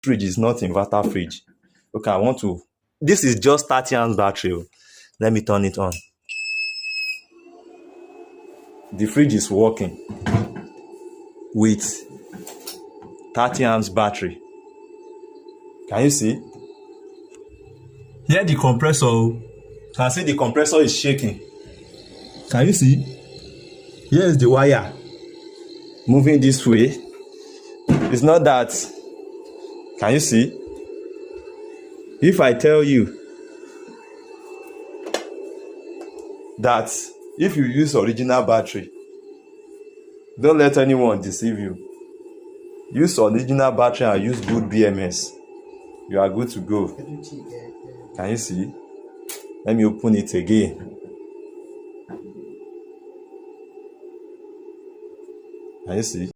fridge is not inverter fridge. Okay, I want to. This is just 30 amps battery. Let me turn it on. The fridge is working with 30 amps battery. Can you see? Here the compressor. Can see the compressor is shaking. Can you see? Here is the wire moving this way. It's not that. Can you see? If I tell you that if you use original battery, don't let anyone deceive you. Use original battery and use good BMS. You are good to go. Can you see? Let me open it again. Can you see?